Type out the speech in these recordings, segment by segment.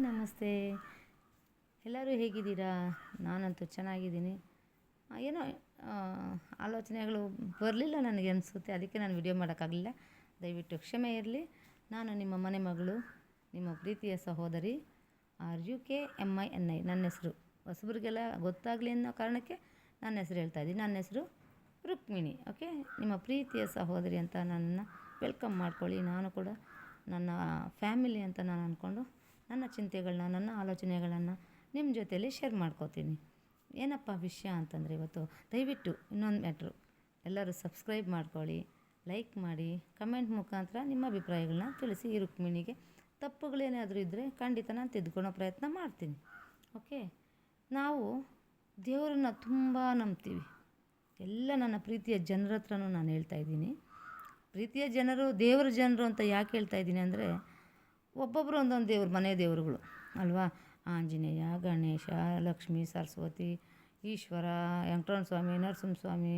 ನಮಸ್ತೆ. ಎಲ್ಲರೂ ಹೇಗಿದ್ದೀರಾ? ನಾನಂತೂ ಚೆನ್ನಾಗಿದ್ದೀನಿ. ಏನೋ ಆ, ಆಲೋಚನೆಗಳು ಬರಲಿಲ್ಲ ನನಗೆ ಅನಿಸುತ್ತೆ, ಅದಕ್ಕೆ ನಾನು ವಿಡಿಯೋ ಮಾಡೋಕ್ಕಾಗಲಿಲ್ಲ. ದಯವಿಟ್ಟು ಕ್ಷಮೆ ಇರಲಿ. ನಾನು ನಿಮ್ಮ ಮನೆ ಮಗಳು, ನಿಮ್ಮ ಪ್ರೀತಿಯ ಸಹೋದರಿ RUKMINI. ನನ್ನ ಹೆಸರು ಹೊಸಬ್ರಿಗೆಲ್ಲ ಗೊತ್ತಾಗಲಿ ಅನ್ನೋ ಕಾರಣಕ್ಕೆ ನನ್ನ ಹೆಸರು ಹೇಳ್ತಾ ಇದ್ದೀನಿ. ನನ್ನ ಹೆಸರು ರುಕ್ಮಿಣಿ. ಓಕೆ, ನಿಮ್ಮ ಪ್ರೀತಿಯ ಸಹೋದರಿ ಅಂತ ನನ್ನನ್ನು ವೆಲ್ಕಮ್ ಮಾಡ್ಕೊಳ್ಳಿ. ನಾನು ಕೂಡ ನನ್ನ ಫ್ಯಾಮಿಲಿ ಅಂತ ನಾನು ಅಂದ್ಕೊಂಡು ನನ್ನ ಚಿಂತೆಗಳನ್ನ, ನನ್ನ ಆಲೋಚನೆಗಳನ್ನು ನಿಮ್ಮ ಜೊತೆಯಲ್ಲಿ ಶೇರ್ ಮಾಡ್ಕೋತೀನಿ. ಏನಪ್ಪ ವಿಷಯ ಅಂತಂದರೆ, ಇವತ್ತು ದಯವಿಟ್ಟು ಇನ್ನೊಂದು ಮ್ಯಾಟ್ರು, ಎಲ್ಲರೂ ಸಬ್ಸ್ಕ್ರೈಬ್ ಮಾಡ್ಕೊಳ್ಳಿ, ಲೈಕ್ ಮಾಡಿ, ಕಮೆಂಟ್ ಮುಖಾಂತರ ನಿಮ್ಮ ಅಭಿಪ್ರಾಯಗಳನ್ನ ತಿಳಿಸಿ. ಈ ರುಕ್ಮಿಣಿಗೆ ತಪ್ಪುಗಳೇನಾದರೂ ಇದ್ದರೆ ಖಂಡಿತ ನಾನು ತಿದ್ದುಕೊಳ್ಳೋ ಪ್ರಯತ್ನ ಮಾಡ್ತೀನಿ. ಓಕೆ, ನಾವು ದೇವರನ್ನ ತುಂಬ ನಂಬ್ತೀವಿ. ಎಲ್ಲ ನನ್ನ ಪ್ರೀತಿಯ ಜನರ ಹತ್ರನೂ ನಾನು ಹೇಳ್ತಾ ಇದ್ದೀನಿ. ಪ್ರೀತಿಯ ಜನರು ದೇವರ ಜನರು ಅಂತ ಯಾಕೆ ಹೇಳ್ತಾ ಇದ್ದೀನಿ ಅಂದರೆ, ಒಬ್ಬೊಬ್ಬರು ಒಂದೊಂದು ದೇವ್ರು, ಮನೆ ದೇವರುಗಳು ಅಲ್ವಾ. ಆಂಜನೇಯ, ಗಣೇಶ, ಲಕ್ಷ್ಮೀ, ಸರಸ್ವತಿ, ಈಶ್ವರ, ವೆಂಕಟರಮಣ ಸ್ವಾಮಿ, ನರಸಿಂಹಸ್ವಾಮಿ,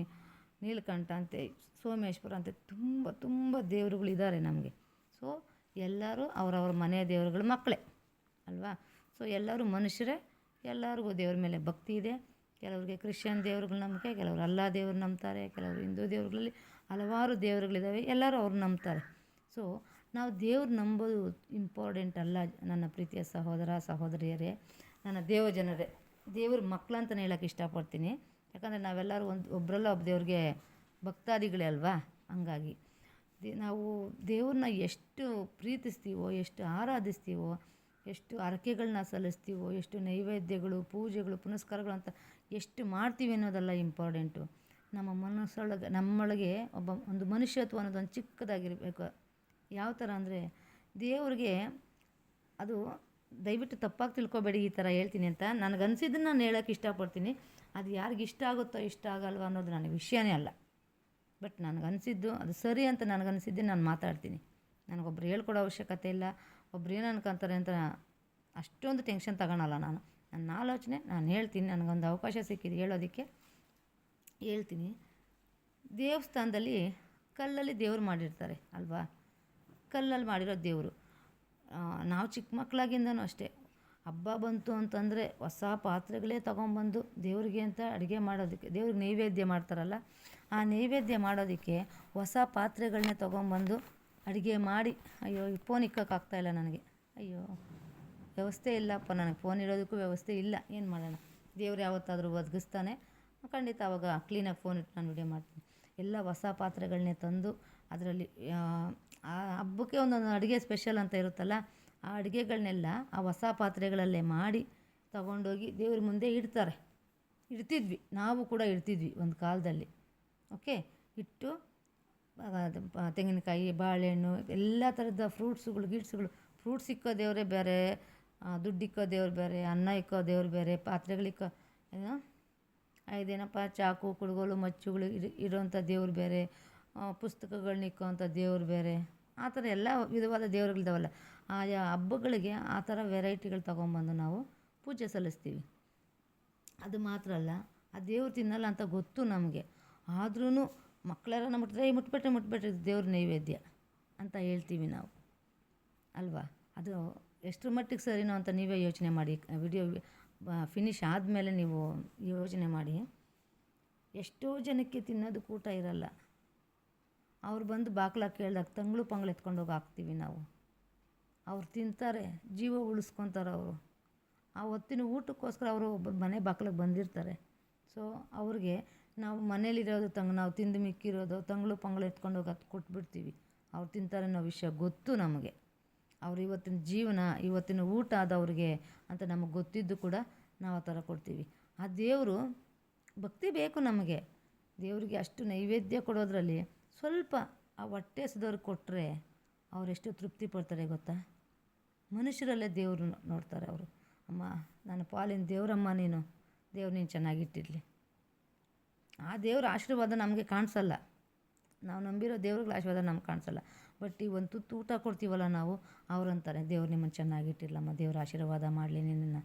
ನೀಲಕಂಠ ಅಂತೆ, ಸೋಮೇಶ್ವರ ಅಂತೆ ತುಂಬ ತುಂಬ ದೇವರುಗಳಿದ್ದಾರೆ ನಮಗೆ. ಸೊ ಎಲ್ಲರೂ ಅವರವ್ರ ಮನೆಯ ದೇವರುಗಳ ಮಕ್ಕಳೇ ಅಲ್ವಾ. ಸೊ ಎಲ್ಲರೂ ಮನುಷ್ಯರೇ, ಎಲ್ಲರಿಗೂ ದೇವ್ರ ಮೇಲೆ ಭಕ್ತಿ ಇದೆ. ಕೆಲವರಿಗೆ ಕ್ರಿಶ್ಚಿಯನ್ ದೇವ್ರುಗಳು ನಂಬಿಕೆ, ಕೆಲವರು ಅಲ್ಲಾ ದೇವ್ರು ನಂಬ್ತಾರೆ, ಕೆಲವರು ಹಿಂದೂ ದೇವ್ರುಗಳಲ್ಲಿ ಹಲವಾರು ದೇವರುಗಳಿದ್ದಾವೆ, ಎಲ್ಲರೂ ಅವ್ರು ನಂಬ್ತಾರೆ. ಸೊ ನಾವು ದೇವ್ರು ನಂಬೋದು ಇಂಪಾರ್ಟೆಂಟ್ ಅಲ್ಲ ನನ್ನ ಪ್ರೀತಿಯ ಸಹೋದರ ಸಹೋದರಿಯರೇ, ನನ್ನ ದೇವ ಜನರೇ, ದೇವ್ರ ಮಕ್ಕಳು ಅಂತಲೇ ಹೇಳೋಕ್ಕೆ ಇಷ್ಟಪಡ್ತೀನಿ. ಯಾಕಂದರೆ ನಾವೆಲ್ಲರೂ ಒಬ್ಬರಲ್ಲ ಒಬ್ಬ ದೇವ್ರಿಗೆ ಭಕ್ತಾದಿಗಳೇ ಅಲ್ವಾ. ಹಂಗಾಗಿ ನಾವು ದೇವ್ರನ್ನ ಎಷ್ಟು ಪ್ರೀತಿಸ್ತೀವೋ, ಎಷ್ಟು ಆರಾಧಿಸ್ತೀವೋ, ಎಷ್ಟು ಹರಕೆಗಳನ್ನ ಸಲ್ಲಿಸ್ತೀವೋ, ಎಷ್ಟು ನೈವೇದ್ಯಗಳು, ಪೂಜೆಗಳು, ಪುನಸ್ಕಾರಗಳು ಅಂತ ಎಷ್ಟು ಮಾಡ್ತೀವಿ ಅನ್ನೋದೆಲ್ಲ ಇಂಪಾರ್ಟೆಂಟು. ನಮ್ಮ ಮನಸ್ಸೊಳಗೆ, ನಮ್ಮೊಳಗೆ ಒಂದು ಮನುಷ್ಯತ್ವ ಅನ್ನೋದೊಂದು ಚಿಕ್ಕದಾಗಿರಬೇಕು. ಯಾವ ಥರ ಅಂದರೆ, ದೇವ್ರಿಗೆ ಅದು, ದಯವಿಟ್ಟು ತಪ್ಪಾಗಿ ತಿಳ್ಕೊಬೇಡಿ ಈ ಥರ ಹೇಳ್ತೀನಿ ಅಂತ, ನನಗನ್ಸಿದ್ದನ್ನು ನಾನು ಹೇಳೋಕ್ಕೆ ಇಷ್ಟಪಡ್ತೀನಿ. ಅದು ಯಾರಿಗೆ ಇಷ್ಟ ಆಗುತ್ತೋ ಇಷ್ಟ ಆಗಲ್ವ ಅನ್ನೋದು ನನಗೆ ವಿಷಯನೇ ಅಲ್ಲ. ಬಟ್ ನನಗನ್ಸಿದ್ದು ಅದು ಸರಿ ಅಂತ ನನಗನ್ಸಿದ್ದೆ ನಾನು ಮಾತಾಡ್ತೀನಿ. ನನಗೊಬ್ರು ಹೇಳ್ಕೊಡೋ ಅವಶ್ಯಕತೆ ಇಲ್ಲ. ಒಬ್ರು ಏನು ಅನ್ಕೊಂತಾರೆ ಅಂತ ಅಷ್ಟೊಂದು ಟೆನ್ಷನ್ ತಗೊಳಲ್ಲ ನಾನು. ನನ್ನ ಆಲೋಚನೆ ನಾನು ಹೇಳ್ತೀನಿ. ನನಗೊಂದು ಅವಕಾಶ ಸಿಕ್ಕಿದೆ ಹೇಳೋದಕ್ಕೆ ಹೇಳ್ತೀನಿ. ದೇವಸ್ಥಾನದಲ್ಲಿ ಕಲ್ಲಲ್ಲಿ ದೇವ್ರು ಮಾಡಿರ್ತಾರೆ ಅಲ್ವಾ. ಕಲ್ಲಲ್ಲಿ ಮಾಡಿರೋ ದೇವರು. ನಾವು ಚಿಕ್ಕ ಮಕ್ಕಳಾಗಿಂದನೂ ಅಷ್ಟೇ, ಹಬ್ಬ ಬಂತು ಅಂತಂದರೆ ಹೊಸ ಪಾತ್ರೆಗಳೇ ತೊಗೊಂಬಂದು ದೇವ್ರಿಗೆ ಅಂತ ಅಡುಗೆ ಮಾಡೋದಕ್ಕೆ, ದೇವ್ರಿಗೆ ನೈವೇದ್ಯ ಮಾಡ್ತಾರಲ್ಲ, ಆ ನೈವೇದ್ಯ ಮಾಡೋದಕ್ಕೆ ಹೊಸ ಪಾತ್ರೆಗಳನ್ನೇ ತೊಗೊಂಬಂದು ಅಡುಗೆ ಮಾಡಿ, ಅಯ್ಯೋ ಈ ಫೋನ್ ಇಕ್ಕೋಕ್ಕಾಗ್ತಾಯಿಲ್ಲ ನನಗೆ, ಅಯ್ಯೋ ವ್ಯವಸ್ಥೆ ಇಲ್ಲಪ್ಪ, ನನಗೆ ಫೋನ್ ಇಡೋದಕ್ಕೂ ವ್ಯವಸ್ಥೆ ಇಲ್ಲ, ಏನು ಮಾಡೋಣ. ದೇವ್ರು ಯಾವತ್ತಾದರೂ ಒದಗಿಸ್ತಾನೆ, ಖಂಡಿತ ಆವಾಗ ಕ್ಲೀನಾಗಿ ಫೋನ್ ಇಟ್ಟು ನಾನು ವಿಡಿಯೋ ಮಾಡ್ತೀನಿ. ಎಲ್ಲ ಹೊಸ ಪಾತ್ರೆಗಳನ್ನೇ ತಂದು ಅದರಲ್ಲಿ ಆ ಹಬ್ಬಕ್ಕೆ ಒಂದೊಂದು ಅಡುಗೆ ಸ್ಪೆಷಲ್ ಅಂತ ಇರುತ್ತಲ್ಲ, ಆ ಅಡುಗೆಗಳನ್ನೆಲ್ಲ ಆ ಹೊಸ ಪಾತ್ರೆಗಳಲ್ಲೇ ಮಾಡಿ ತಗೊಂಡೋಗಿ ದೇವ್ರ ಮುಂದೆ ಇಡ್ತಿದ್ವಿ. ನಾವು ಕೂಡ ಇಡ್ತಿದ್ವಿ ಒಂದು ಕಾಲದಲ್ಲಿ. ಓಕೆ, ಇಟ್ಟು ತೆಂಗಿನಕಾಯಿ, ಬಾಳೆಹಣ್ಣು, ಎಲ್ಲ ಥರದ ಫ್ರೂಟ್ಸುಗಳು ಫ್ರೂಟ್ಸ್ ಇಕ್ಕೋ ದೇವರೇ ಬೇರೆ, ದುಡ್ಡು ಇಕ್ಕೋ ದೇವ್ರು ಬೇರೆ, ಅನ್ನ ಇಕ್ಕೋ ದೇವ್ರು ಬೇರೆ, ಪಾತ್ರೆಗಳಿಕ್ಕೋ ಇದೇನಪ್ಪ ಚಾಕು, ಕುಡುಗೋಲು, ಮಚ್ಚುಗಳು ಇರೋವಂಥ ದೇವ್ರು ಬೇರೆ, ಪುಸ್ತಕಗಳನ್ನ ಇಕ್ಕೋವಂಥ ದೇವ್ರು ಬೇರೆ, ಆ ಥರ ಎಲ್ಲ ವಿಧವಾದ ದೇವ್ರುಗಳಿದಾವಲ್ಲ. ಆಯಾ ಹಬ್ಬಗಳಿಗೆ ಆ ಥರ ವೆರೈಟಿಗಳು ತೊಗೊಂಬಂದು ನಾವು ಪೂಜೆ ಸಲ್ಲಿಸ್ತೀವಿ. ಅದು ಮಾತ್ರ ಅಲ್ಲ, ಆ ದೇವ್ರು ತಿನ್ನಲ್ಲ ಅಂತ ಗೊತ್ತು ನಮಗೆ. ಆದ್ರೂ ಮಕ್ಕಳೆಲ್ಲ ಮುಟ್ಬಿಟ್ರೆ ದೇವ್ರ ನೈವೇದ್ಯ ಅಂತ ಹೇಳ್ತೀವಿ ನಾವು ಅಲ್ವಾ. ಅದು ಎಷ್ಟರ ಮಟ್ಟಿಗೆ ಸರಿನೋ ಅಂತ ನೀವೇ ಯೋಚನೆ ಮಾಡಿ. ವಿಡಿಯೋ ಫಿನಿಶ್ ಆದಮೇಲೆ ನೀವು ಯೋಚನೆ ಮಾಡಿ. ಎಷ್ಟೋ ಜನಕ್ಕೆ ತಿನ್ನೋದಕ್ಕೆ ಊಟ ಇರಲ್ಲ. ಅವ್ರು ಬಂದು ಬಾಗ್ಲಾಗ ಕೇಳಿದಾಗ ತಂಗ್ಳು ಪಂಗ್ಳು ಎತ್ಕೊಂಡೋಗಿ ಹಾಕ್ತೀವಿ ನಾವು. ಅವ್ರು ತಿಂತಾರೆ, ಜೀವ ಉಳಿಸ್ಕೊತಾರೆ ಅವರು. ಆ ಹೊತ್ತಿನ ಊಟಕ್ಕೋಸ್ಕರ ಅವರು ಒಬ್ಬ ಮನೆ ಬಾಗ್ಲಿಗೆ ಬಂದಿರ್ತಾರೆ. ಸೊ ಅವ್ರಿಗೆ ನಾವು ಮನೇಲಿರೋದು ನಾವು ತಿಂದು ಮಿಕ್ಕಿರೋದು ತಂಗ್ಳು ಪಂಗ್ಳು ಎತ್ಕೊಂಡೋಗಿ ಅದು ಕೊಟ್ಬಿಡ್ತೀವಿ. ಅವ್ರು ತಿಂತಾರೆ ಅನ್ನೋ ವಿಷಯ ಗೊತ್ತು ನಮಗೆ. ಅವ್ರು ಇವತ್ತಿನ ಜೀವನ, ಇವತ್ತಿನ ಊಟ ಆದವ್ರಿಗೆ ಅಂತ ನಮಗೆ ಗೊತ್ತಿದ್ದು ಕೂಡ ನಾವು ಆ ಥರ ಕೊಡ್ತೀವಿ. ಆ ದೇವರು ಭಕ್ತಿ ಬೇಕು ನಮಗೆ. ದೇವರಿಗೆ ಅಷ್ಟು ನೈವೇದ್ಯ ಕೊಡೋದ್ರಲ್ಲಿ ಸ್ವಲ್ಪ ಆ ಹೊಟ್ಟೆ ಹಸಿದವ್ರಿಗೆ ಕೊಟ್ಟರೆ ಅವರೆಷ್ಟು ತೃಪ್ತಿ ಪಡ್ತಾರೆ ಗೊತ್ತಾ. ಮನುಷ್ಯರಲ್ಲೇ ದೇವರು ನೋಡ್ತಾರೆ ಅವರು. ಅಮ್ಮ, ನನ್ನ ಪಾಲಿನ ದೇವರಮ್ಮ ನೀನು, ದೇವ್ರು ನೀನು ಚೆನ್ನಾಗಿಟ್ಟಿರಲಿ. ಆ ದೇವ್ರ ಆಶೀರ್ವಾದ ನಮಗೆ ಕಾಣಿಸಲ್ಲ. ನಾವು ನಂಬಿರೋ ದೇವ್ರಿಗೆ ಆಶೀರ್ವಾದ ನಮ್ಗೆ ಕಾಣಿಸಲ್ಲ. ಬಟ್ ಈ ಒಂದು ತುತ್ತು ಊಟ ಕೊಡ್ತೀವಲ್ಲ ನಾವು, ಅವ್ರಂತಾರೆ ದೇವ್ರು ನಿಮ್ಮನ್ನು ಚೆನ್ನಾಗಿಟ್ಟಿರ್ಲಮ್ಮ, ದೇವ್ರ ಆಶೀರ್ವಾದ ಮಾಡಲಿ ನಿನ್ನನ್ನು.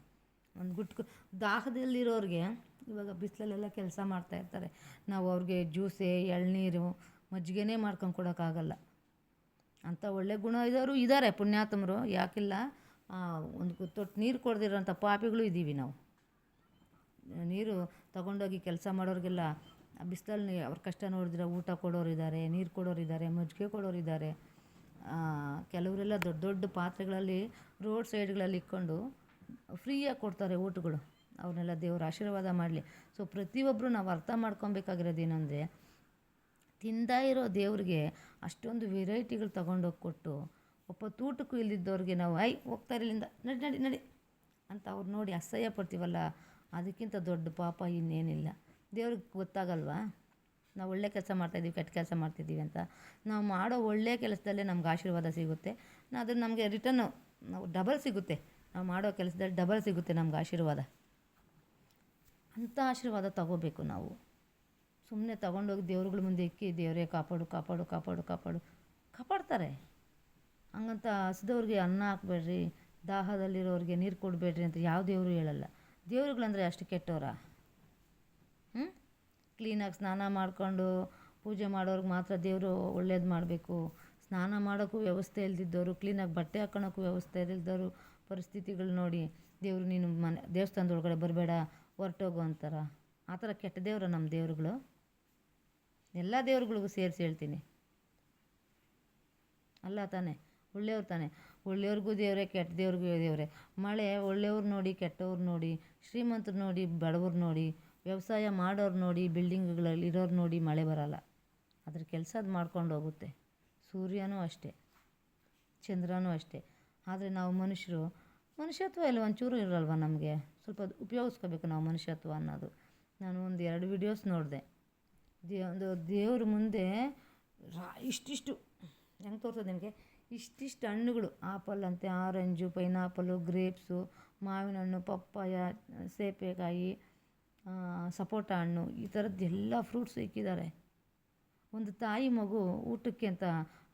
ಒಂದು ಗುಟ್ಕು ದಾಹದಲ್ಲಿರೋರಿಗೆ, ಇವಾಗ ಬಿಸಿಲಲ್ಲೆಲ್ಲ ಕೆಲಸ ಮಾಡ್ತಾಯಿರ್ತಾರೆ, ನಾವು ಅವ್ರಿಗೆ ಜ್ಯೂಸೆ, ಎಳ್ನೀರು, ಮಜ್ಜಿಗೆನೇ ಮಾಡ್ಕೊಂಡು ಕೊಡೋಕ್ಕಾಗಲ್ಲ. ಅಂಥ ಒಳ್ಳೆ ಗುಣ ಇರೋರು ಇದ್ದಾರೆ, ಪುಣ್ಯಾತ್ಮರು, ಯಾಕಿಲ್ಲ. ಒಂದು ತೊಟ್ಟು ನೀರು ಕೊಡ್ದಿರೋಂಥ ಪಾಪಿಗಳು ಇದ್ದೀವಿ ನಾವು. ನೀರು ತಗೊಂಡೋಗಿ ಕೆಲಸ ಮಾಡೋರಿಗೆಲ್ಲ ಬಿಸಿಲಲ್ಲಿ ಅವ್ರ ಕಷ್ಟ ನೋಡಿದ್ರೆ ಊಟ ಕೊಡೋರಿದ್ದಾರೆ, ನೀರು ಕೊಡೋರಿದ್ದಾರೆ, ಮಜ್ಜಿಗೆ ಕೊಡೋರಿದ್ದಾರೆ. ಕೆಲವರೆಲ್ಲ ದೊಡ್ಡ ದೊಡ್ಡ ಪಾತ್ರೆಗಳಲ್ಲಿ ರೋಡ್ ಸೈಡ್ಗಳಲ್ಲಿ ಇಕ್ಕೊಂಡು ಫ್ರೀಯಾಗಿ ಕೊಡ್ತಾರೆ ಊಟಗಳು. ಅವ್ರನ್ನೆಲ್ಲ ದೇವ್ರ ಆಶೀರ್ವಾದ ಮಾಡಲಿ. ಸೊ ಪ್ರತಿಯೊಬ್ಬರು ನಾವು ಅರ್ಥ ಮಾಡ್ಕೊಬೇಕಾಗಿರೋದು ಏನಂದರೆ, ತಿಂದ ಇರೋ ದೇವ್ರಿಗೆ ಅಷ್ಟೊಂದು ವೆರೈಟಿಗಳು ತಗೊಂಡೋಗಿ ಕೊಟ್ಟು ಒಬ್ಬ ತೂಟಕ್ಕೂ ಇಲ್ದಿದ್ದವ್ರಿಗೆ ನಾವು ಹೋಗ್ತಾರೆ ಇಲ್ಲಿಂದ, ನಡಿ ನಡಿ ನಡಿ ಅಂತ ಅವ್ರು ನೋಡಿ ಅಸಹ್ಯ ಪಡ್ತೀವಲ್ಲ, ಅದಕ್ಕಿಂತ ದೊಡ್ಡ ಪಾಪ ಇನ್ನೇನಿಲ್ಲ. ದೇವ್ರಿಗೆ ಗೊತ್ತಾಗಲ್ವಾ ನಾವು ಒಳ್ಳೆ ಕೆಲಸ ಮಾಡ್ತಾಯಿದ್ದೀವಿ, ಕೆಟ್ಟ ಕೆಲಸ ಮಾಡ್ತಿದ್ದೀವಿ ಅಂತ? ನಾವು ಮಾಡೋ ಒಳ್ಳೆಯ ಕೆಲಸದಲ್ಲೇ ನಮ್ಗೆ ಆಶೀರ್ವಾದ ಸಿಗುತ್ತೆ. ಅದು ನಮಗೆ ರಿಟರ್ನು ನಾವು ಡಬಲ್ ಸಿಗುತ್ತೆ. ನಾವು ಮಾಡೋ ಕೆಲಸದಲ್ಲಿ ಡಬಲ್ ಸಿಗುತ್ತೆ ನಮ್ಗೆ ಆಶೀರ್ವಾದ. ಅಂಥ ಆಶೀರ್ವಾದ ತಗೋಬೇಕು ನಾವು. ಸುಮ್ಮನೆ ತಗೊಂಡೋಗಿ ದೇವ್ರುಗಳ ಮುಂದೆ ಇಕ್ಕಿ ದೇವರೇ ಕಾಪಾಡು ಕಾಪಾಡು ಕಾಪಾಡು ಕಾಪಾಡು ಕಾಪಾಡ್ತಾರೆ. ಹಂಗಂತ ಹಸಿದವ್ರಿಗೆ ಅನ್ನ ಹಾಕ್ಬೇಡ್ರಿ, ದಾಹದಲ್ಲಿರೋರಿಗೆ ನೀರು ಕೊಡಬೇಡ್ರಿ ಅಂತ ಯಾವ ದೇವರು ಹೇಳಲ್ಲ. ದೇವ್ರುಗಳಂದರೆ ಅಷ್ಟು ಕೆಟ್ಟವರ? ಕ್ಲೀನಾಗಿ ಸ್ನಾನ ಮಾಡಿಕೊಂಡು ಪೂಜೆ ಮಾಡೋರ್ಗೆ ಮಾತ್ರ ದೇವರು ಒಳ್ಳೇದು ಮಾಡಬೇಕು. ಸ್ನಾನ ಮಾಡೋಕ್ಕೂ ವ್ಯವಸ್ಥೆ ಇಲ್ದಿದ್ದವರು, ಕ್ಲೀನಾಗಿ ಬಟ್ಟೆ ಹಾಕ್ಕೊಳಕ್ಕೂ ವ್ಯವಸ್ಥೆ ಇಲ್ದಿದ್ದವರು ಪರಿಸ್ಥಿತಿಗಳು ನೋಡಿ ದೇವರು ನೀನು ದೇವಸ್ಥಾನದೊಳಗಡೆ ಬರಬೇಡ, ಹೊರಟೋಗು ಅಂತಾರ. ಆ ಥರ ಕೆಟ್ಟ ದೇವ್ರ ನಮ್ಮ ದೇವ್ರುಗಳು? ಎಲ್ಲ ದೇವ್ರುಗಳಿಗೂ ಸೇರಿಸಿ ಹೇಳ್ತೀನಿ, ಅಲ್ಲ ತಾನೆ? ಒಳ್ಳೆಯವ್ರು ತಾನೆ. ಒಳ್ಳೆಯವ್ರಿಗೂ ದೇವರೇ, ಕೆಟ್ಟ ದೇವ್ರಿಗೂ ದೇವರೇ. ಮಳೆ ಒಳ್ಳೆಯವ್ರು ನೋಡಿ, ಕೆಟ್ಟವ್ರು ನೋಡಿ, ಶ್ರೀಮಂತರು ನೋಡಿ, ಬಡವ್ರು ನೋಡಿ, ವ್ಯವಸಾಯ ಮಾಡೋರು ನೋಡಿ, ಬಿಲ್ಡಿಂಗ್ಗಳಲ್ಲಿ ಇರೋರು ನೋಡಿ ಮಳೆ ಬರಲ್ಲ. ಅದ್ರ ಕೆಲಸ ಅದು ಮಾಡ್ಕೊಂಡು ಹೋಗುತ್ತೆ. ಸೂರ್ಯನೂ ಅಷ್ಟೇ, ಚಂದ್ರನೂ ಅಷ್ಟೇ. ಆದರೆ ನಾವು ಮನುಷ್ಯತ್ವ ಎಲ್ಲ ಒಂಚೂರು ಇರಲ್ವ ನಮಗೆ? ಸ್ವಲ್ಪ ಉಪಯೋಗಿಸ್ಕೋಬೇಕು ನಾವು ಮನುಷ್ಯತ್ವ ಅನ್ನೋದು. ನಾನು ಒಂದು 2 ವಿಡಿಯೋಸ್ ನೋಡಿದೆ. ಒಂದು ದೇವ್ರ ಮುಂದೆ ಇಷ್ಟಿಷ್ಟು ಹೆಂಗೆ ತೋರಿಸೋದು ನಿಮಗೆ, ಇಷ್ಟಿಷ್ಟು ಹಣ್ಣುಗಳು, ಆಪಲ್ ಅಂತೆ, ಆರೆಂಜು, ಪೈನಾಪಲು, ಗ್ರೇಪ್ಸು, ಮಾವಿನ ಹಣ್ಣು, ಪಪ್ಪಾಯ, ಸೇಬೆಕಾಯಿ, ಸಪೋಟ ಹಣ್ಣು, ಈ ಥರದ್ದೆಲ್ಲ ಫ್ರೂಟ್ಸ್ ಇಕ್ಕಿದ್ದಾರೆ. ಒಂದು ತಾಯಿ ಮಗು ಊಟಕ್ಕೆ ಅಂತ,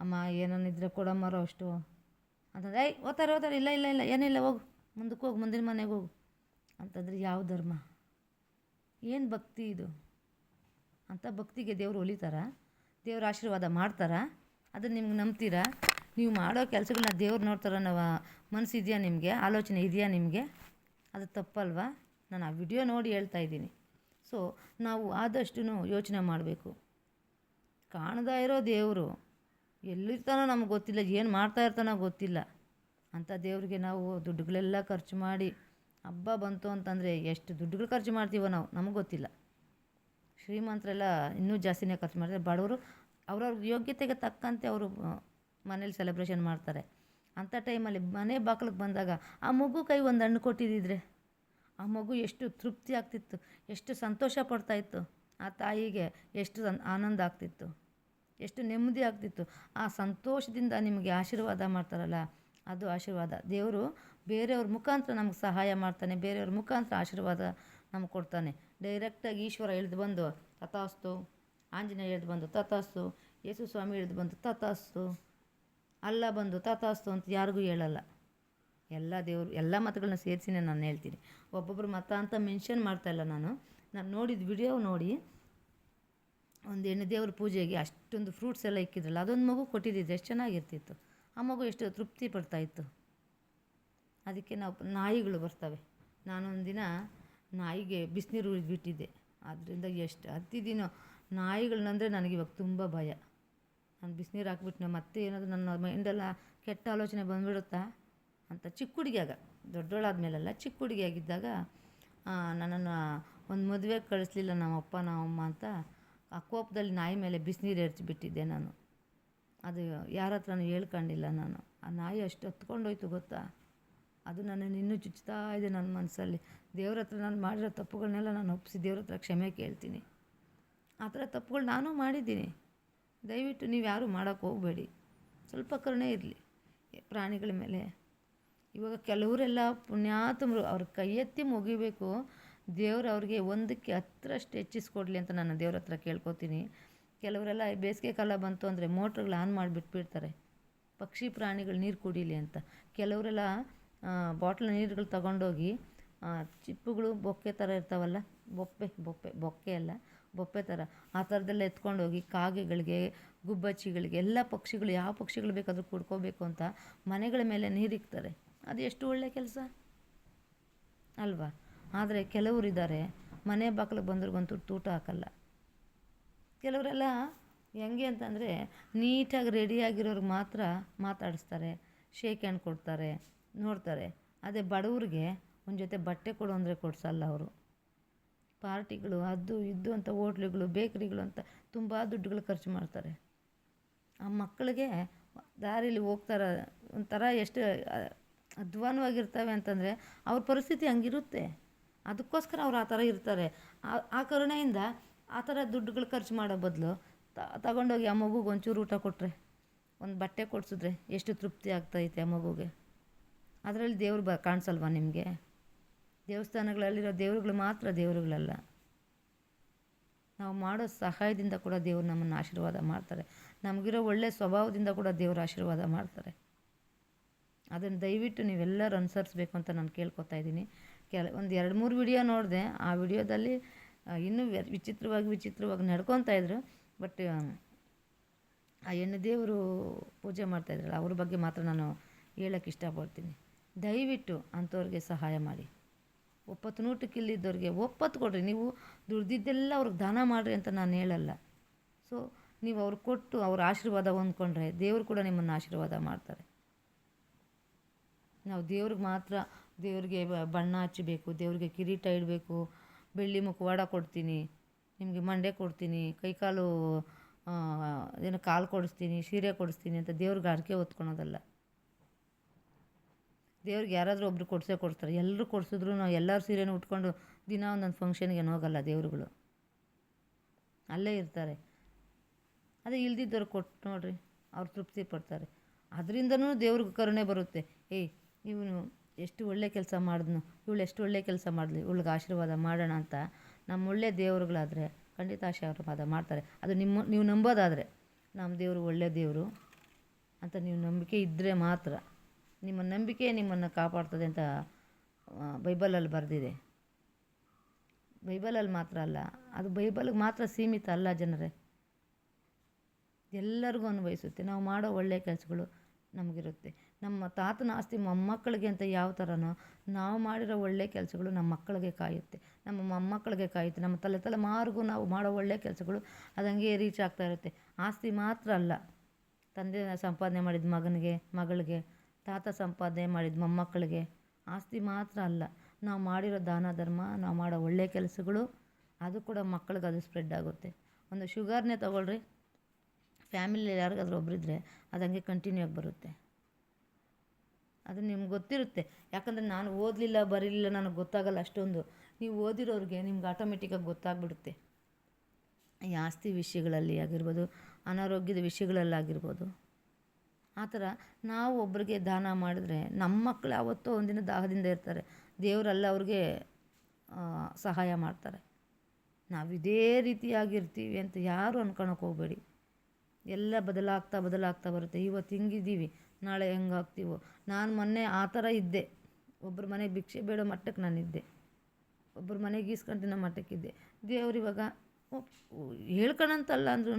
ಅಮ್ಮ ಏನನ್ನಿದ್ರೆ ಕೊಡಮ್ಮರೋ ಅಷ್ಟು ಅಂತಂದ್ರೆ, ಓದ್ತಾರೆ ಇಲ್ಲ ಇಲ್ಲ ಇಲ್ಲ ಏನಿಲ್ಲ, ಹೋಗು ಮುಂದಕ್ಕೆ ಹೋಗು, ಮುಂದಿನ ಮನೆಗೆ ಹೋಗು ಅಂತಂದರೆ ಯಾವ ಧರ್ಮ? ಏನು ಭಕ್ತಿ ಇದು? ಅಂಥ ಭಕ್ತಿಗೆ ದೇವರು ಒಲಿತಾರಾ? ದೇವ್ರ ಆಶೀರ್ವಾದ ಮಾಡ್ತಾರಾ? ಅದನ್ನು ನಿಮ್ಗೆ ನಂಬ್ತೀರಾ? ನೀವು ಮಾಡೋ ಕೆಲಸಗಳನ್ನ ದೇವ್ರು ನೋಡ್ತಾರೋ ನಾವು ಮನಸ್ಸಿದೆಯಾ ನಿಮಗೆ? ಆಲೋಚನೆ ಇದೆಯಾ ನಿಮಗೆ? ಅದು ತಪ್ಪಲ್ವಾ? ನಾನು ಆ ವಿಡಿಯೋ ನೋಡಿ ಹೇಳ್ತಾ ಇದ್ದೀನಿ. ಸೊ ನಾವು ಆದಷ್ಟು ಯೋಚನೆ ಮಾಡಬೇಕು. ಕಾಣದೇ ಇರೋ ದೇವರು ಎಲ್ಲಿರ್ತಾನೋ ನಮ್ಗೆ ಗೊತ್ತಿಲ್ಲ, ಏನು ಮಾಡ್ತಾ ಇರ್ತಾನೋ ಗೊತ್ತಿಲ್ಲ. ಅಂಥ ದೇವ್ರಿಗೆ ನಾವು ದುಡ್ಡುಗಳೆಲ್ಲ ಖರ್ಚು ಮಾಡಿ, ಹಬ್ಬ ಬಂತು ಅಂತಂದರೆ ಎಷ್ಟು ದುಡ್ಡುಗಳು ಖರ್ಚು ಮಾಡ್ತೀವೋ ನಾವು, ನಮಗೆ ಗೊತ್ತಿಲ್ಲ. ಶ್ರೀಮಂತರೆಲ್ಲ ಇನ್ನೂ ಜಾಸ್ತಿನೇ ಖರ್ಚು ಮಾಡ್ತಾರೆ. ಬಡವರು ಅವ್ರವ್ರ ಯೋಗ್ಯತೆಗೆ ತಕ್ಕಂತೆ ಅವರು ಮನೇಲಿ ಸೆಲೆಬ್ರೇಷನ್ ಮಾಡ್ತಾರೆ. ಅಂಥ ಟೈಮಲ್ಲಿ ಮನೆ ಬಾಗಿಲಿಗೆ ಬಂದಾಗ ಆ ಮಗು ಕೈ ಒಂದು ಹಣ್ಣು ಕೊಟ್ಟಿದ್ದಿದ್ರೆ ಆ ಮಗು ಎಷ್ಟು ತೃಪ್ತಿ ಆಗ್ತಿತ್ತು, ಎಷ್ಟು ಸಂತೋಷ ಪಡ್ತಾಯಿತ್ತು. ಆ ತಾಯಿಗೆ ಎಷ್ಟು ಆನಂದ ಆಗ್ತಿತ್ತು, ಎಷ್ಟು ನೆಮ್ಮದಿ ಆಗ್ತಿತ್ತು. ಆ ಸಂತೋಷದಿಂದ ನಿಮಗೆ ಆಶೀರ್ವಾದ ಮಾಡ್ತಾರಲ್ಲ, ಅದು ಆಶೀರ್ವಾದ. ದೇವರು ಬೇರೆಯವ್ರ ಮುಖಾಂತರ ನಮ್ಗೆ ಸಹಾಯ ಮಾಡ್ತಾನೆ, ಬೇರೆಯವ್ರ ಮುಖಾಂತರ ಆಶೀರ್ವಾದ ನಮ್ಗೆ ಕೊಡ್ತಾನೆ. ಡೈರೆಕ್ಟಾಗಿ ಈಶ್ವರ ಇಳಿದು ಬಂದು ತಥಾಸ್ತು, ಆಂಜನೇಯ ಇಳಿದು ಬಂದು ತಥಾಸ್ತು, ಯೇಸು ಸ್ವಾಮಿ ಇಳಿದು ಬಂದು ತಥಾಸ್ತು, ಅಲ್ಲ ಬಂದು ತಥಾಸ್ತು ಅಂತ ಯಾರಿಗೂ ಹೇಳಲ್ಲ. ಎಲ್ಲ ದೇವರು ಎಲ್ಲ ಮತಗಳನ್ನ ಸೇರಿಸಿನೇ ನಾನು ಹೇಳ್ತೀನಿ. ಒಬ್ಬೊಬ್ಬರು ಮತ ಅಂತ ಮೆನ್ಷನ್ ಮಾಡ್ತಾಯಿಲ್ಲ. ನಾನು ನೋಡಿದ ವಿಡಿಯೋ ನೋಡಿ, ಒಂದು ಹೆಣ್ಣು ದೇವ್ರ ಪೂಜೆಗೆ ಅಷ್ಟೊಂದು ಫ್ರೂಟ್ಸ್ ಎಲ್ಲ ಇಕ್ಕಿದ್ರಲ್ಲ, ಅದೊಂದು ಮಗು ಕೊಟ್ಟಿದ್ದಿದ್ದು ಎಷ್ಟು ಚೆನ್ನಾಗಿರ್ತಿತ್ತು. ಆ ಮಗು ಎಷ್ಟು ತೃಪ್ತಿ ಪಡ್ತಾಯಿತ್ತು. ಅದಕ್ಕೆ ನಾಯಿಗಳು ಬರ್ತವೆ. ನಾನೊಂದು ದಿನ ನಾಯಿಗೆ ಬಿಸಿನೀರು ಬಿಟ್ಟಿದ್ದೆ. ಅದರಿಂದ ಎಷ್ಟು ಹತ್ತಿದ್ದೀನೋ ನಾಯಿಗಳನ್ನಂದರೆ ನನಗಿವಾಗ ತುಂಬ ಭಯ. ನಾನು ಬಿಸಿನೀರು ಹಾಕ್ಬಿಟ್ಟು ಮತ್ತೆ ಏನಾದರೂ ನನ್ನ ಮೈಂಡೆಲ್ಲ ಕೆಟ್ಟ ಆಲೋಚನೆ ಬಂದುಬಿಡುತ್ತಾ ಅಂತ. ಚಿಕ್ಕ ಹುಡುಗಿಯಾಗ, ದೊಡ್ಡೋಳಾದ್ಮೇಲೆಲ್ಲ ಚಿಕ್ಕ ಹುಡುಗಿಯಾಗಿದ್ದಾಗ ನನ್ನನ್ನು ಒಂದು ಮದುವೆಗೆ ಕಳಿಸ್ಲಿಲ್ಲ ನಮ್ಮಪ್ಪ ನಮ್ಮಮ್ಮ ಅಂತ ಆ ಕೋಪದಲ್ಲಿ ನಾಯಿ ಮೇಲೆ ಬಿಸಿನೀರು ಎರಚಿಬಿಟ್ಟಿದ್ದೆ ನಾನು. ಅದು ಯಾರ ಹತ್ರನೂ ಹೇಳ್ಕೊಂಡಿಲ್ಲ ನಾನು. ಆ ನಾಯಿ ಅಷ್ಟು ಹತ್ಕೊಂಡೋಯ್ತು ಗೊತ್ತಾ. ಅದು ನನ್ನನ್ನು ಇನ್ನೂ ಚುಚ್ತಾ ಇದೆ ನನ್ನ ಮನಸ್ಸಲ್ಲಿ. ದೇವ್ರ ಹತ್ರ ನಾನು ಮಾಡಿರೋ ತಪ್ಪುಗಳನ್ನೆಲ್ಲ ನಾನು ಒಪ್ಪಿಸಿ ದೇವ್ರ ಹತ್ರ ಕ್ಷಮೆ ಕೇಳ್ತೀನಿ. ಆ ಥರ ತಪ್ಪುಗಳು ನಾನೂ ಮಾಡಿದ್ದೀನಿ. ದಯವಿಟ್ಟು ನೀವು ಯಾರೂ ಮಾಡೋಕ್ಕೆ ಹೋಗಬೇಡಿ. ಸ್ವಲ್ಪ ಕರುಣೆ ಇರಲಿ ಪ್ರಾಣಿಗಳ ಮೇಲೆ. ಇವಾಗ ಕೆಲವರೆಲ್ಲ ಪುಣ್ಯಾತ್ಮರು, ಅವ್ರ ಕೈ ಎತ್ತಿ ಮುಗಿಬೇಕು. ದೇವ್ರು ಅವ್ರಿಗೆ 1ಕ್ಕೆ 10ರಷ್ಟು ಹೆಚ್ಚಿಸ್ಕೊಡ್ಲಿ ಅಂತ ನಾನು ದೇವ್ರ ಹತ್ರ ಕೇಳ್ಕೊತೀನಿ. ಕೆಲವರೆಲ್ಲ ಬೇಸಿಗೆ ಕಾಲ ಬಂತು ಅಂದರೆ ಮೋಟ್ರುಗಳು ಆನ್ ಮಾಡಿಬಿಟ್ಬಿಡ್ತಾರೆ, ಪಕ್ಷಿ ಪ್ರಾಣಿಗಳು ನೀರು ಕುಡೀಲಿ ಅಂತ. ಕೆಲವರೆಲ್ಲ ಬಾಟ್ಲ್ ನೀರುಗಳು ತಗೊಂಡೋಗಿ ಚಿಪ್ಪುಗಳು ಬೊಕ್ಕೆ ಥರ ಇರ್ತಾವಲ್ಲ, ಬೊಕ್ಕೆ ಅಲ್ಲ ಬೊಪ್ಪೆ ಥರ, ಆ ಥರದ್ದೆಲ್ಲ ಎತ್ಕೊಂಡೋಗಿ ಕಾಗೆಗಳಿಗೆ, ಗುಬ್ಬಚ್ಚಿಗಳಿಗೆ, ಎಲ್ಲ ಪಕ್ಷಿಗಳು ಯಾವ ಪಕ್ಷಿಗಳು ಬೇಕಾದರೂ ಕುಡ್ಕೋಬೇಕು ಅಂತ ಮನೆಗಳ ಮೇಲೆ ನೀರಿಕ್ತಾರೆ. ಅದು ಎಷ್ಟು ಒಳ್ಳೆಯ ಕೆಲಸ ಅಲ್ವಾ? ಆದರೆ ಕೆಲವರಿದ್ದಾರೆ ಮನೆ ಬಾಗಿಲಿಗೆ ಬಂದ್ರಿಗಂತೂ ಊಟ ಹಾಕಲ್ಲ. ಕೆಲವರೆಲ್ಲ ಹೆಂಗೆ ಅಂತಂದರೆ ನೀಟಾಗಿ ರೆಡಿಯಾಗಿರೋರಿಗೆ ಮಾತ್ರ ಮಾತಾಡಿಸ್ತಾರೆ, ಶೇಕ್ ಹ್ಯಾಂಡ್ ಕೊಡ್ತಾರೆ, ನೋಡ್ತಾರೆ. ಅದೇ ಬಡವ್ರಿಗೆ ಒಂದು ಜೊತೆ ಬಟ್ಟೆ ಕೊಡು ಅಂದರೆ ಕೊಡಿಸಲ್ಲ ಅವರು. ಪಾರ್ಟಿಗಳು ಅದು ಇದು ಅಂತ ಹೋಟ್ಲುಗಳು ಬೇಕ್ರಿಗಳು ಅಂತ ತುಂಬ ದುಡ್ಡುಗಳು ಖರ್ಚು ಮಾಡ್ತಾರೆ. ಆ ಮಕ್ಕಳಿಗೆ ದಾರಿಲಿ ಹೋಗ್ತಾರ ಒಂಥರ ಎಷ್ಟು ಅಧ್ವಾನವಾಗಿರ್ತವೆ ಅಂತಂದರೆ ಅವ್ರ ಪರಿಸ್ಥಿತಿ ಹಂಗಿರುತ್ತೆ. ಅದಕ್ಕೋಸ್ಕರ ಅವ್ರು ಆ ಥರ ಇರ್ತಾರೆ. ಆ ಕರುಣೆಯಿಂದ ಆ ಥರ ದುಡ್ಡುಗಳು ಖರ್ಚು ಮಾಡೋ ಬದಲು ತಗೊಂಡೋಗಿ ಆ ಮಗುಗೆ ಒಂಚೂರು ಊಟ ಕೊಟ್ಟರೆ, ಒಂದು ಬಟ್ಟೆ ಕೊಡಿಸಿದ್ರೆ ಎಷ್ಟು ತೃಪ್ತಿ ಆಗ್ತೈತೆ ಆ ಮಗುಗೆ. ಅದರಲ್ಲಿ ದೇವ್ರು ಕಾಣಿಸಲ್ವಾ ನಿಮಗೆ? ದೇವಸ್ಥಾನಗಳಲ್ಲಿರೋ ದೇವ್ರುಗಳು ಮಾತ್ರ ದೇವರುಗಳಲ್ಲ. ನಾವು ಮಾಡೋ ಸಹಾಯದಿಂದ ಕೂಡ ದೇವ್ರು ನಮ್ಮನ್ನು ಆಶೀರ್ವಾದ ಮಾಡ್ತಾರೆ. ನಮಗಿರೋ ಒಳ್ಳೆಯ ಸ್ವಭಾವದಿಂದ ಕೂಡ ದೇವ್ರು ಆಶೀರ್ವಾದ ಮಾಡ್ತಾರೆ. ಅದನ್ನು ದಯವಿಟ್ಟು ನೀವೆಲ್ಲರೂ ಅನುಸರಿಸ್ಬೇಕು ಅಂತ ನಾನು ಕೇಳ್ಕೊತಾ ಇದ್ದೀನಿ. ಒಂದು 2-3 ವಿಡಿಯೋ ನೋಡಿದೆ. ಆ ವಿಡಿಯೋದಲ್ಲಿ ಇನ್ನೂ ವಿಚಿತ್ರವಾಗಿ ನಡ್ಕೊತಾ ಇದ್ರು. ಬಟ್ ಆ ಹೆಣ್ಣು ದೇವರು ಪೂಜೆ ಮಾಡ್ತಾಯಿದ್ರಲ್ಲ ಅವ್ರ ಬಗ್ಗೆ ಮಾತ್ರ ನಾನು ಹೇಳೋಕ್ಕೆ ಇಷ್ಟಪಡ್ತೀನಿ. ದಯವಿಟ್ಟು ಅಂಥವ್ರಿಗೆ ಸಹಾಯ ಮಾಡಿ. ಒಪ್ಪತ್ತು ನೂಟಕ್ಕಿಲ್ಲಿದ್ದವ್ರಿಗೆ ಒಪ್ಪತ್ತು ಕೊಡ್ರಿ. ನೀವು ದುಡ್ದಿದ್ದೆಲ್ಲ ಅವ್ರಿಗೆ ದಾನ ಮಾಡಿರಿ ಅಂತ ನಾನು ಹೇಳಲ್ಲ. ಸೊ ನೀವು ಅವ್ರಿಗೆ ಕೊಟ್ಟು ಅವ್ರ ಆಶೀರ್ವಾದ ಹೊಂದ್ಕೊಂಡ್ರೆ ದೇವರು ಕೂಡ ನಿಮ್ಮನ್ನು ಆಶೀರ್ವಾದ ಮಾಡ್ತಾರೆ. ನಾವು ದೇವ್ರಿಗೆ ಬಣ್ಣ ಹಚ್ಚಬೇಕು, ದೇವ್ರಿಗೆ ಕಿರೀಟ ಇಡಬೇಕು, ಬೆಳ್ಳಿ ಮುಖವಾಡ ಕೊಡ್ತೀನಿ, ನಿಮಗೆ ಮಂಡೆ ಕೊಡ್ತೀನಿ, ಕೈಕಾಲು ಏನೋ ಕಾಲು ಕೊಡಿಸ್ತೀನಿ, ಸೀರೆ ಕೊಡಿಸ್ತೀನಿ ಅಂತ ದೇವ್ರಿಗೆ ಹರಕೆ ಹೊತ್ಕೊಳೋದಲ್ಲ. ದೇವ್ರಿಗೆ ಯಾರಾದರೂ ಒಬ್ರು ಕೊಡಿಸ್ತಾರೆ. ಎಲ್ಲರೂ ಕೊಡಿಸಿದ್ರು ನಾವು ಎಲ್ಲರ ಸೀರೆನೂ ಉಟ್ಕೊಂಡು ದಿನ ಒಂದೊಂದು ಫಂಕ್ಷನ್ಗೆ ಹೋಗಲ್ಲ. ದೇವ್ರುಗಳು ಅಲ್ಲೇ ಇರ್ತಾರೆ. ಅದೇ ಇಲ್ದಿದ್ದವ್ರು ಕೊಟ್ಟು ನೋಡ್ರಿ, ಅವ್ರು ತೃಪ್ತಿ ಪಡ್ತಾರೆ. ಅದರಿಂದನೂ ದೇವ್ರಿಗೆ ಕರುಣೆ ಬರುತ್ತೆ. ಇವನು ಎಷ್ಟು ಒಳ್ಳೆ ಕೆಲಸ ಮಾಡಿದ್ನು, ಇವಳು ಎಷ್ಟು ಒಳ್ಳೆ ಕೆಲಸ ಮಾಡಿದ್ಲು, ಇವಳಿಗೆ ಆಶೀರ್ವಾದ ಮಾಡೋಣ ಅಂತ ನಮ್ಮ ಒಳ್ಳೆ ದೇವರುಗಳಾದರೆ ಖಂಡಿತ ಆಶೀರ್ವಾದ ಮಾಡ್ತಾರೆ. ಅದು ನೀವು ನಂಬೋದಾದರೆ ನಮ್ಮ ದೇವರು ಒಳ್ಳೆ ದೇವರು ಅಂತ ನೀವು ನಂಬಿಕೆ ಇದ್ದರೆ ಮಾತ್ರ. ನಿಮ್ಮ ನಂಬಿಕೆ ನಿಮ್ಮನ್ನು ಕಾಪಾಡ್ತದೆ ಅಂತ ಬೈಬಲಲ್ಲಿ ಬರೆದಿದೆ. ಬೈಬಲಲ್ಲಿ ಮಾತ್ರ ಅಲ್ಲ, ಅದು ಬೈಬಲ್ಗೆ ಮಾತ್ರ ಸೀಮಿತ ಅಲ್ಲ ಜನರೇ, ಎಲ್ಲರಿಗೂ ಅನ್ವಯಿಸುತ್ತೆ. ನಾವು ಮಾಡೋ ಒಳ್ಳೆಯ ಕೆಲಸಗಳು ನಮಗಿರುತ್ತೆ. ನಮ್ಮ ತಾತನ ಆಸ್ತಿ ಮೊಮ್ಮಕ್ಕಳಿಗೆ ಅಂತ ಯಾವ ಥರನೋ ನಾವು ಮಾಡಿರೋ ಒಳ್ಳೆಯ ಕೆಲಸಗಳು ನಮ್ಮ ಮಕ್ಕಳಿಗೆ ಕಾಯುತ್ತೆ, ನಮ್ಮ ಮೊಮ್ಮಕ್ಕಳಿಗೆ ಕಾಯುತ್ತೆ. ನಮ್ಮ ತಲೆಮಾರಿಗೂ ನಾವು ಮಾಡೋ ಒಳ್ಳೆಯ ಕೆಲಸಗಳು ಅದಂಗೆ ರೀಚ್ ಆಗ್ತಾ ಇರುತ್ತೆ. ಆಸ್ತಿ ಮಾತ್ರ ಅಲ್ಲ, ತಂದೆ ಸಂಪಾದನೆ ಮಾಡಿದ ಮಗಳಿಗೆ, ತಾತ ಸಂಪಾದನೆ ಮಾಡಿದ ಮೊಮ್ಮಕ್ಕಳಿಗೆ ಆಸ್ತಿ ಮಾತ್ರ ಅಲ್ಲ, ನಾವು ಮಾಡಿರೋ ದಾನ ಧರ್ಮ, ನಾವು ಮಾಡೋ ಒಳ್ಳೆಯ ಕೆಲಸಗಳು ಅದು ಕೂಡ ಮಕ್ಕಳಿಗೆ ಅದು ಸ್ಪ್ರೆಡ್ ಆಗುತ್ತೆ. ಒಂದು ಶುಗರ್ನೇ ತೊಗೊಳ್ರಿ, ಫ್ಯಾಮಿಲಿ ಯಾರಿಗಾದ್ರೂ ಒಬ್ಬರಿದ್ದರೆ ಅದಂಗೆ ಕಂಟಿನ್ಯೂ ಆಗಿ ಬರುತ್ತೆ. ಅದು ನಿಮ್ಗೆ ಗೊತ್ತಿರುತ್ತೆ. ಯಾಕಂದರೆ ನಾನು ಓದಲಿಲ್ಲ ಬರೀಲಿಲ್ಲ, ನನಗೆ ಗೊತ್ತಾಗಲ್ಲ ಅಷ್ಟೊಂದು. ನೀವು ಓದಿರೋರಿಗೆ ನಿಮ್ಗೆ ಆಟೋಮೆಟಿಕ್ಕಾಗಿ ಗೊತ್ತಾಗ್ಬಿಡುತ್ತೆ. ಈ ಆಸ್ತಿ ವಿಷಯಗಳಲ್ಲಿ ಆಗಿರ್ಬೋದು, ಅನಾರೋಗ್ಯದ ವಿಷಯಗಳಲ್ಲಾಗಿರ್ಬೋದು. ಆ ಥರ ನಾವು ಒಬ್ಬರಿಗೆ ದಾನ ಮಾಡಿದ್ರೆ ನಮ್ಮ ಮಕ್ಕಳು ಯಾವತ್ತೋ ಒಂದಿನ ದಾಹದಿಂದ ಇರ್ತಾರೆ. ದೇವರಲ್ಲ ಅವ್ರಿಗೆ ಸಹಾಯ ಮಾಡ್ತಾರೆ. ನಾವು ಇದೇ ರೀತಿಯಾಗಿರ್ತೀವಿ ಅಂತ ಯಾರು ಅನ್ಕೊಳಕ್ಕೆ ಹೋಗಬೇಡಿ. ಎಲ್ಲ ಬದಲಾಗ್ತಾ ಬರುತ್ತೆ. ಇವತ್ತು ಹಿಂಗಿದ್ದೀವಿ, ನಾಳೆ ಹೆಂಗಾಗ್ತೀವೋ. ನಾನು ಮೊನ್ನೆ ಆ ಥರ ಇದ್ದೆ. ಒಬ್ಬರ ಮನೆಗೆ ಭಿಕ್ಷೆ ಬೇಡೋ ಮಟ್ಟಕ್ಕೆ ನಾನಿದ್ದೆ, ಒಬ್ಬರ ಮನೆಗೆ ಈಸ್ಕೊಂತಿನೋ ಮಟ್ಟಕ್ಕಿದ್ದೆ. ದೇವ್ರು ಇವಾಗ ಹೇಳ್ಕೊಳಂತಲ್ಲ ಅಂದ್ರೂ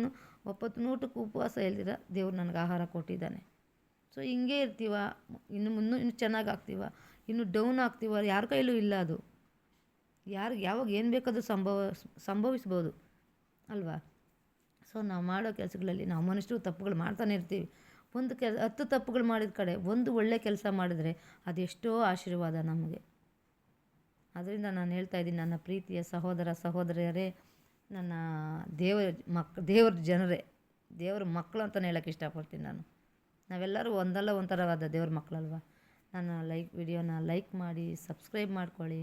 9 ಉಪವಾಸ ಇಲ್ದಿರ ದೇವ್ರು ನನಗೆ ಆಹಾರ ಕೊಟ್ಟಿದ್ದಾನೆ. ಸೊ ಹಿಂಗೆ ಇರ್ತೀವ, ಇನ್ನು ಚೆನ್ನಾಗಿ ಆಗ್ತೀವ, ಇನ್ನು ಡೌನ್ ಆಗ್ತೀವ, ಯಾರ ಕೈಲೂ ಇಲ್ಲ ಅದು. ಯಾವಾಗ ಏನು ಬೇಕಾದರೂ ಸಂಭವಿಸ್ಬೋದು ಅಲ್ವಾ? ಸೊ ನಾವು ಮಾಡೋ ಕೆಲಸಗಳಲ್ಲಿ ನಾವು ಮನುಷ್ಯರು ತಪ್ಪುಗಳು ಮಾಡ್ತಾನೆ ಇರ್ತೀವಿ. 10 ತಪ್ಪುಗಳು ಮಾಡಿದ ಕಡೆ ಒಂದು ಒಳ್ಳೆ ಕೆಲಸ ಮಾಡಿದರೆ ಅದೆಷ್ಟೋ ಆಶೀರ್ವಾದ ನಮಗೆ. ಅದರಿಂದ ನಾನು ಹೇಳ್ತಾ ಇದ್ದೀನಿ, ನನ್ನ ಪ್ರೀತಿಯ ಸಹೋದರ ಸಹೋದರಿಯರೇ, ನನ್ನ ದೇವ್ರ ಜನರೇ, ದೇವ್ರ ಮಕ್ಕಳು ಅಂತಲೇ ಹೇಳೋಕ್ಕೆ ಇಷ್ಟಪಡ್ತೀನಿ ನಾನು. ನಾವೆಲ್ಲರೂ ಒಂದಲ್ಲ ಒಂಥರವಾದ ದೇವ್ರ ಮಕ್ಕಳಲ್ವ. ನನ್ನ ವಿಡಿಯೋನ ಲೈಕ್ ಮಾಡಿ, ಸಬ್ಸ್ಕ್ರೈಬ್ ಮಾಡ್ಕೊಳ್ಳಿ,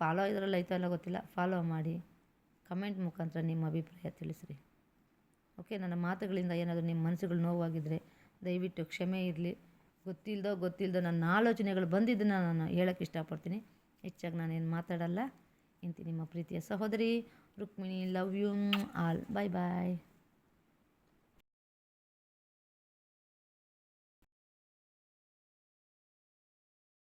ಫಾಲೋ ಇದರಲ್ಲಿ ಆಯ್ತೋ ಎಲ್ಲ ಗೊತ್ತಿಲ್ಲ, ಫಾಲೋ ಮಾಡಿ, ಕಮೆಂಟ್ ಮುಖಾಂತರ ನಿಮ್ಮ ಅಭಿಪ್ರಾಯ ತಿಳಿಸ್ರಿ. ಓಕೆ, ನನ್ನ ಮಾತುಗಳಿಂದ ಏನಾದರೂ ನಿಮ್ಮ ಮನಸ್ಸುಗಳು ನೋವಾಗಿದ್ದರೆ ದಯವಿಟ್ಟು ಕ್ಷಮೆ ಇರಲಿ. ಗೊತ್ತಿಲ್ಲದೋ ನನ್ನ ಆಲೋಚನೆಗಳು ಬಂದಿದ್ದನ್ನು ನಾನು ಹೇಳೋಕ್ಕೆ ಇಷ್ಟಪಡ್ತೀನಿ. ಹೆಚ್ಚಾಗಿ ನಾನೇನು ಮಾತಾಡಲ್ಲ. ಇಂತಿ ನಿಮ್ಮ ಪ್ರೀತಿಯ ಸಹೋದರಿ Rukmini. Love you all. Bye bye.